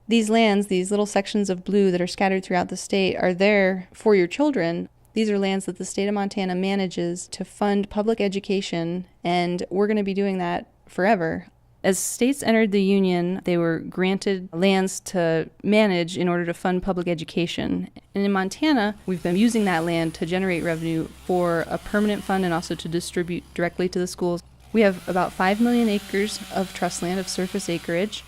These lands, these little sections of blue that are scattered throughout the state, are there for your children. These are lands that the state of Montana manages to fund public education, and we're going to be doing that forever. As states entered the Union, they were granted lands to manage in order to fund public education. And in Montana, we've been using that land to generate revenue for a permanent fund and also to distribute directly to the schools. We have about 5 million acres of trust land, of surface acreage,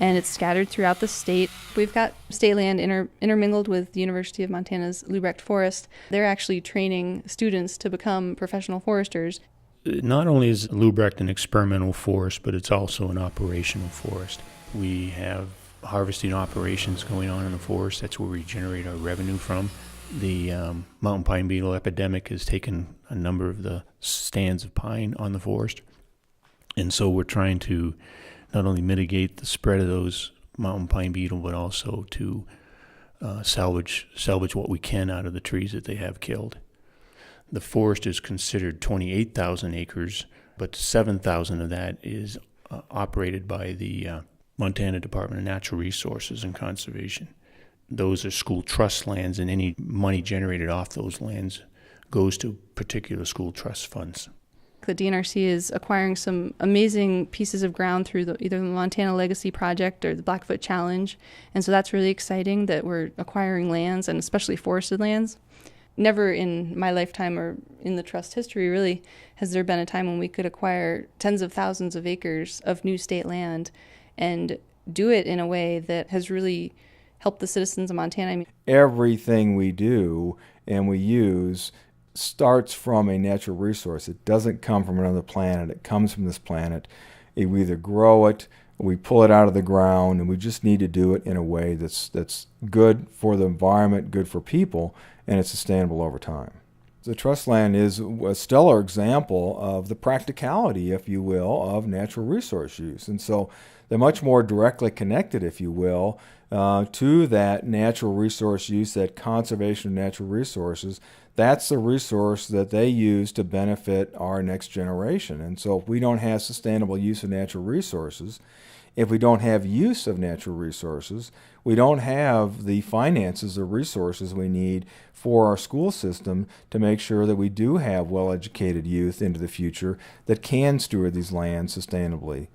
and it's scattered throughout the state. We've got state land intermingled with the University of Montana's Lubrecht Forest. They're actually training students to become professional foresters. Not only is Lubrecht an experimental forest, but it's also an operational forest. We have harvesting operations going on in the forest. That's where we generate our revenue from. The mountain pine beetle epidemic has taken a number of the stands of pine on the forest. And so we're trying to not only mitigate the spread of those mountain pine beetle, but also to salvage what we can out of the trees that they have killed. The forest is considered 28,000 acres, but 7,000 of that is operated by the Montana Department of Natural Resources and Conservation. Those are school trust lands, and any money generated off those lands goes to particular school trust funds. The DNRC is acquiring some amazing pieces of ground through either the Montana Legacy Project or the Blackfoot Challenge, and so that's really exciting that we're acquiring lands, and especially forested lands. Never in my lifetime or in the trust history, really, has there been a time when we could acquire tens of thousands of acres of new state land and do it in a way that has really helped the citizens of Montana. I mean, everything we do and we use starts from a natural resource. It doesn't come from another planet. It comes from this planet. We either grow it, we pull it out of the ground, and we just need to do it in a way that's good for the environment, good for people, and it's sustainable over time. The trust land is a stellar example of the practicality, if you will, of natural resource use. And so they're much more directly connected, if you will, to that natural resource use, that conservation of natural resources. That's the resource that they use to benefit our next generation. And so if we don't have sustainable use of natural resources, if we don't have use of natural resources, we don't have the finances or resources we need for our school system to make sure that we do have well-educated youth into the future that can steward these lands sustainably.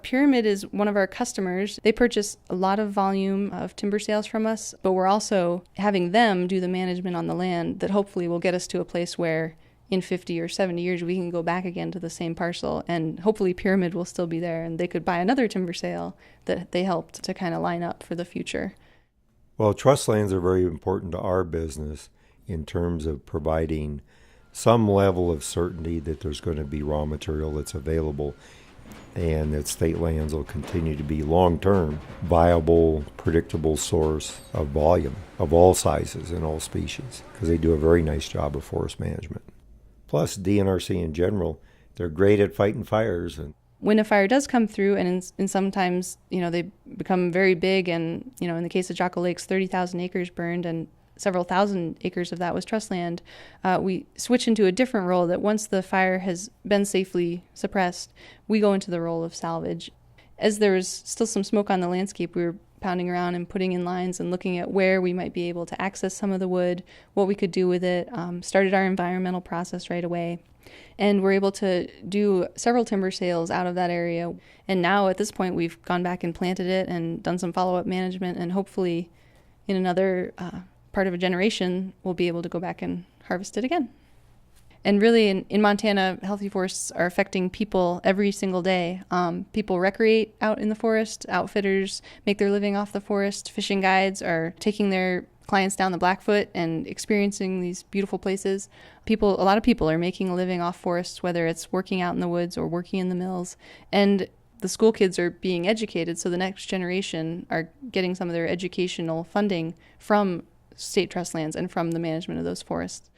Pyramid is one of our customers. They purchase a lot of volume of timber sales from us, but we're also having them do the management on the land that hopefully will get us to a place where in 50 or 70 years we can go back again to the same parcel, and hopefully Pyramid will still be there and they could buy another timber sale that they helped to kind of line up for the future. Well, trust lands are very important to our business in terms of providing some level of certainty that there's going to be raw material that's available, and that state lands will continue to be long-term viable, predictable source of volume of all sizes and all species, because they do a very nice job of forest management. Plus, DNRC in general, they're great at fighting fires. And when a fire does come through, and sometimes, they become very big, and, in the case of Jocko Lakes, 30,000 acres burned, and several thousand acres of that was trust land, we switch into a different role that once the fire has been safely suppressed, we go into the role of salvage. As there was still some smoke on the landscape, we were pounding around and putting in lines and looking at where we might be able to access some of the wood, what we could do with it, started our environmental process right away. And we're able to do several timber sales out of that area. And now at this point, we've gone back and planted it and done some follow-up management, and hopefully in another part of a generation, we'll be able to go back and harvest it again. And really, in Montana, healthy forests are affecting people every single day. People recreate out in the forest. Outfitters make their living off the forest. Fishing guides are taking their clients down the Blackfoot and experiencing these beautiful places. A lot of people are making a living off forests, whether it's working out in the woods or working in the mills. And the school kids are being educated, so the next generation are getting some of their educational funding from state trust lands and from the management of those forests.